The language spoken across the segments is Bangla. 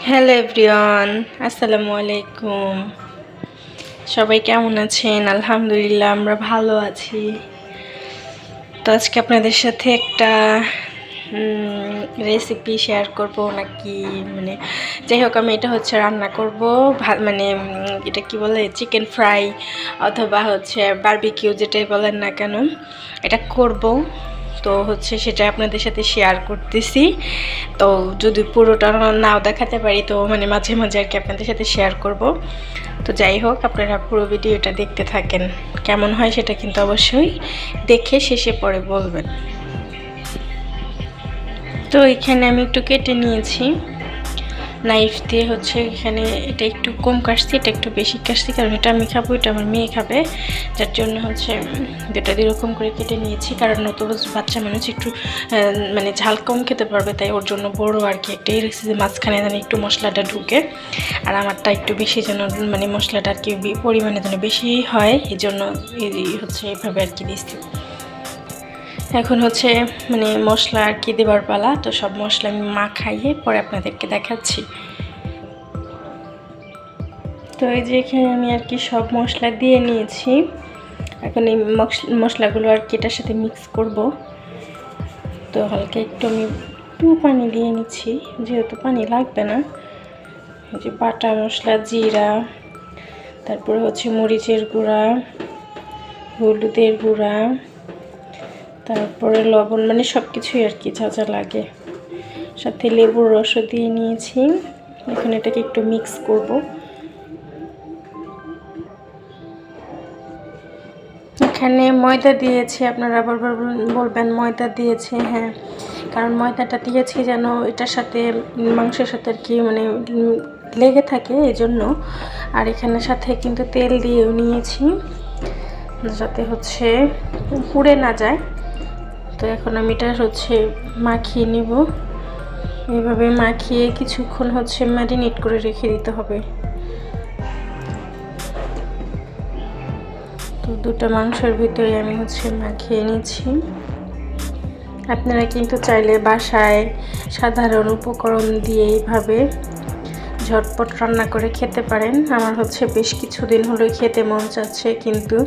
হ্যালো এভরিওয়ান, আসসালামু আলাইকুম। সবাই কেমন আছেন? আলহামদুলিল্লাহ আমরা ভালো আছি। তো আজকে আপনাদের সাথে একটা রেসিপি শেয়ার করব নাকি মানে যাই হোক, আমি এটা হচ্ছে রান্না করব মানে এটা কি বলে চিকেন ফ্রাই অথবা হচ্ছে বারবিকিউ যেটাই বলেন না কেন, এটা করব। তো হচ্ছে সেটা আপনাদের সাথে শেয়ার করতেছি। তো যদি পুরোটা নাও দেখাতে পারি তো মানে মাঝে মাঝে আর কি আপনাদের সাথে শেয়ার করব। তো যাই হোক, আপনারা পুরো ভিডিওটা দেখতে থাকেন, কেমন হয় সেটা কিন্তু অবশ্যই দেখে শেষে পরে বলবেন। তো এখানে আমি একটু কেটে নিয়েছি নাইফ দিয়ে, হচ্ছে এখানে এটা একটু কম কাটছি, এটা একটু বেশি কাটছি, কারণ এটা আমি খাবো, এটা আমার মেয়ে খাবে, যার জন্য হচ্ছে দুটা এরকম করে কেটে নিয়েছি। কারণ নতুন বাচ্চা মানুষ একটু মানে ঝাল কম খেতে পারবে, তাই ওর জন্য বড় আর কি একটা রেসিপি যে মাঝখানে যেন একটু মশলাটা ঢুকে, আর আমারটা একটু বেশি যেন মানে মশলাটা আর কি পরিমাণে যেন বেশি হয়, এই জন্য হচ্ছে এইভাবে আর কি দিচ্ছি। এখন হচ্ছে মানে মশলা আর কি দেবার পালা। তো সব মশলা আমি মাখাইয়ে পরে আপনাদেরকে দেখাচ্ছি। তো এই যে এখানে আমি আর কি সব মশলা দিয়ে নিয়েছি। এখন এই মশলাগুলো আর কি এটার সাথে মিক্স করব। তো হালকা একটু আমি পানি দিয়ে নিচ্ছি, যেহেতু পানি লাগবে না। এই যে বাটা মশলা, জিরা, তারপরে হচ্ছে মরিচের গুঁড়া, হলুদের গুঁড়া, তারপরে লবণ, মানে সব কিছুই আর কি যা যা লাগে, সাথে লেবুর রসও দিয়ে নিয়েছি। এখন এটাকে একটু মিক্স করব। এখানে ময়দা দিয়েছি, আপনারা বারবার বলবেন ময়দা দিয়েছি, হ্যাঁ, কারণ ময়দাটা দিয়েছি যেন এটার সাথে মাংসের সাথে আর কি মানে লেগে থাকে, এই জন্য। আর এখানে সাথে কিন্তু তেল দিয়েও নিয়েছি যাতে হচ্ছে পুড়ে না যায়। তো এখন আমি এটা হচ্ছে মাখিয়ে নিব। এইভাবে মাখিয়ে কিছুক্ষণ হচ্ছে ম্যারিনেট করে রেখে দিতে হবে। তো দুটো মাংসের ভিতরে আমি হচ্ছে মাখিয়ে নিচ্ছি। আপনারা কিন্তু চাইলে বাসায় সাধারণ উপকরণ দিয়ে এইভাবে ঝটপট রান্না করে খেতে পারেন। আমার হচ্ছে বেশ কিছুদিন হলো খেতে মন চাচ্ছে, কিন্তু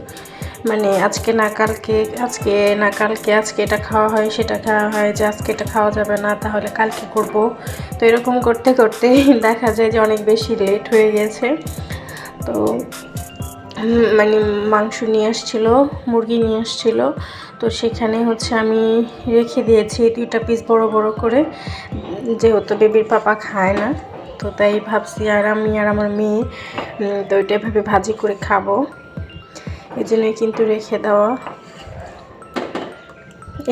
মানে আজকে না কালকে, আজকে এটা খাওয়া হয়, সেটা খাওয়া হয়, যে আজকে এটা খাওয়া যাবে না তাহলে কালকে করব। তো এরকম করতে করতে দেখা যায় যে অনেক বেশি লেট হয়ে গেছে। তো মানে মাংস নিয়ে আসছিল, মুরগি নিয়ে আসছিল, তো সেখানে হচ্ছে আমি রেখে দিয়েছি 2টা পিস বড় বড় করে, যেহেতু বেবির পাপা খায় না। তো তাই ভাবছি আর আমি আর আমার মেয়ে তো ওইটা এভাবে ভাজি করে খাবো, এই জন্যই কিন্তু রেখে দেওয়া।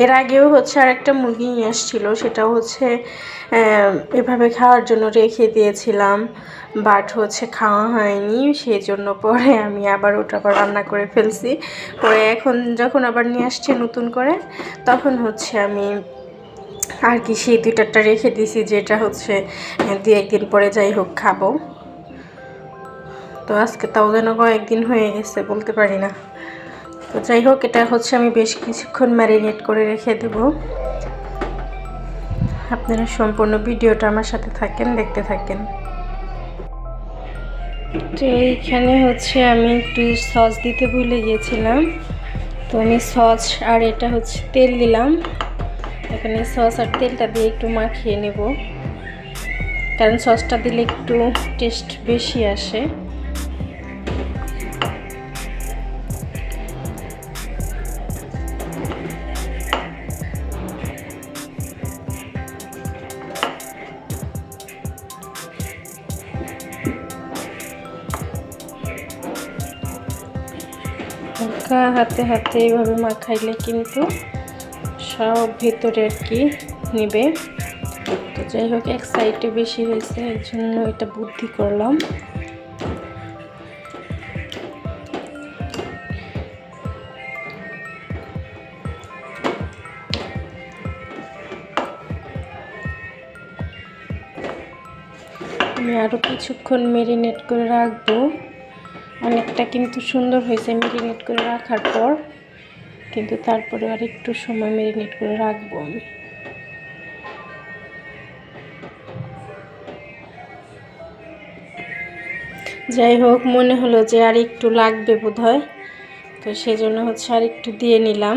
এর আগেও হচ্ছে আর একটা মুরগি নিয়ে আসছিল, সেটাও হচ্ছে এভাবে খাওয়ার জন্য রেখে দিয়েছিলাম, বাট হচ্ছে খাওয়া হয়নি, সেই জন্য পরে আমি আবার ওটা আবার রান্না করে ফেলছি। পরে এখন যখন আবার নিয়ে আসছে নতুন করে, তখন হচ্ছে আমি আর কি সেই 2টা রেখে দিয়েছি, যেটা হচ্ছে 2-1 দিন পরে যাই হোক খাবো। তো আজকে তাও যেন কয়েকদিন হয়ে গেছে বলতে পারি না। তো যাই হোক, এটা হচ্ছে আমি বেশ কিছুক্ষণ ম্যারিনেট করে রেখে দেব। আপনারা সম্পূর্ণ ভিডিওটা আমার সাথে থাকেন, দেখতে থাকেন। তো এইখানে হচ্ছে আমি একটু সস দিতে ভুলে গিয়েছিলাম, তো আমি সস আর এটা হচ্ছে তেল দিলাম। এখানে সস আর তেলটা দিয়ে একটু মাখিয়ে নেব, কারণ সসটা দিলে একটু টেস্ট বেশি আসে। হালকা হাতে হাতে এইভাবে মাখাইলে কিন্তু সব ভেতরে আর কি নেবে। তো যাই হোক, এক সাইডে বেশি হয়েছে, এর জন্য এটা বুদ্ধি করলাম। আমি আরও কিছুক্ষণ মেরিনেট করে রাখবো। অনেকটা কিন্তু সুন্দর হয়েছে মেরিনেট করে রাখার পর, কিন্তু তারপরে আর একটু সময় মেরিনেট করে রাখবো আমি। যাই হোক, মনে হলো যে আর একটু লাগবে বোধহয়, তো সেজন্য হচ্ছে আর একটু দিয়ে নিলাম।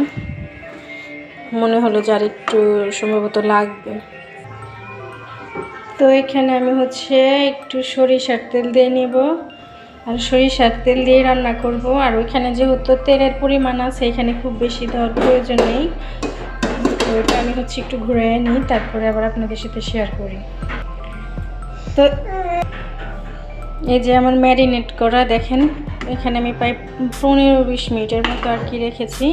মনে হলো যে আর একটু সম্ভবত লাগবে। তো এখানে আমি হচ্ছে একটু সরিষার তেল দিয়ে নেব, আর সরিষার তেল দিয়ে রান্না করব। আর ওইখানে যেহেতু তেলের পরিমাণ আছে, এখানে খুব বেশি দেওয়ার প্রয়োজন নেই। তো ওইটা আমি হচ্ছে একটু ঘুরে নিই, তারপরে আবার আপনাদের সাথে শেয়ার করি। তো এই যে আমার ম্যারিনেট করা, দেখেন এখানে আমি প্রায় 15-20 মিনিটের মতো আর কি রেখেছি।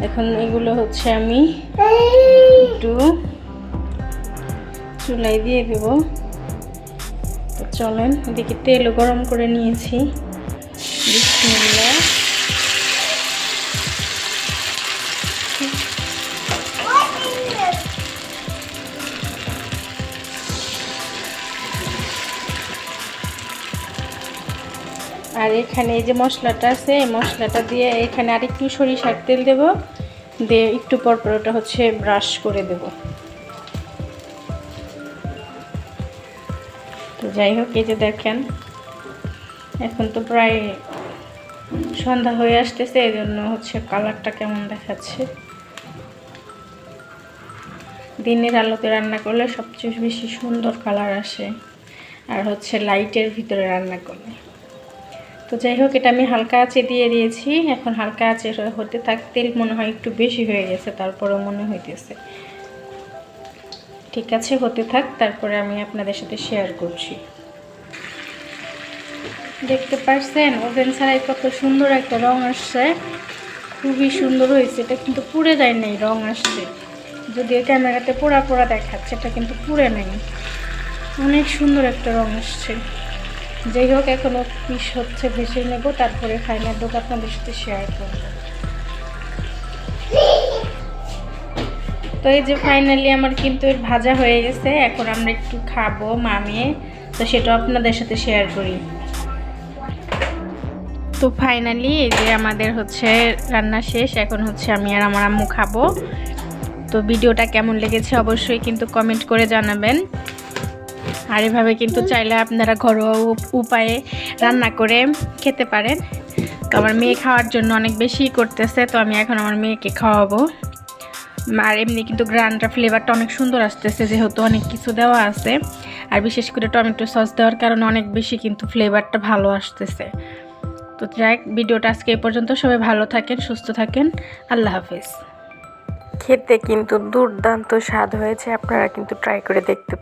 এখন এগুলো হচ্ছে আমি একটু চুলায় দিয়ে দেব। তো চলেন, এদিকে তেলও গরম করে নিয়েছি। বিসমিল্লাহ। আর এখানে এই যে মশলাটা আছে, এই মশলাটা দিয়ে এখানে আর একটু সরিষার তেল দেব, দিয়ে একটু পর পর ওটা হচ্ছে ব্রাশ করে দেব। তো যাই হোক, এই যে দেখেন এখন তো প্রায় সন্ধ্যা হয়ে আসতেছে, এই জন্য হচ্ছে কালারটা কেমন দেখাচ্ছে। দিনের আলোতে রান্না করলে সবচেয়ে বেশি সুন্দর কালার আসে, আর হচ্ছে লাইটের ভিতরে রান্না করলে। তো যাই হোক, এটা আমি হালকা আঁচে দিয়ে দিয়েছি। এখন হালকা আঁচে হতে থাক। তেল মনে হয় একটু বেশি হয়ে গেছে, তারপরেও মনে হইতেছে ঠিক আছে, হতে থাক। তারপরে আমি আপনাদের সাথে শেয়ার করছি। দেখতে পাচ্ছেন ওভেন ছাড়াই কত সুন্দর একটা রং আসছে, খুবই সুন্দর হয়েছে। এটা কিন্তু পুড়ে যায় নাই, রং আসছে। যদিও ক্যামেরাতে পোড়া পোড়া দেখাচ্ছে, এটা কিন্তু পুড়ে নাই, অনেক সুন্দর একটা রং আসছে। যাই হোক, এখনও পিস হচ্ছে, ভেসে নেব, তারপরে ফাইনাল লুক আপনাদের সাথে শেয়ার করব। তো এই যে ফাইনালি আমার কিন্তু ভাজা হয়ে গেছে। এখন আমরা একটু খাবো মামিয়ে, তো সেটাও আপনাদের সাথে শেয়ার করি। তো ফাইনালি এই যে আমাদের হচ্ছে রান্না শেষ। এখন হচ্ছে আমি আর আমার আম্মু খাবো। তো ভিডিওটা কেমন লেগেছে অবশ্যই কিন্তু কমেন্ট করে জানাবেন। আর এভাবে কিন্তু চাইলে আপনারা ঘরোয়া উপায়ে রান্না করে খেতে পারেন। তো আমার মেয়ে খাওয়ার জন্য অনেক বেশি করতেছে, তো আমি এখন আমার মেয়েকে খাওয়াবো। আর এমনি কিন্তু গ্রানটা ফ্লেভারটা অনেক সুন্দর আসতেছে, যেহেতু অনেক কিছু দেওয়া আছে। আর বিশেষ করে টমেটো সস দেওয়ার কারণে অনেক বেশি কিন্তু ফ্লেভারটা ভালো আসতেছে। তো যাই, ভিডিওটা আজকে এই পর্যন্ত। সবাই ভালো থাকেন, সুস্থ থাকেন। আল্লাহ হাফেজ। খেতে কিন্তু দুর্দান্ত স্বাদ হয়েছে, আপনারা কিন্তু ট্রাই করে দেখতে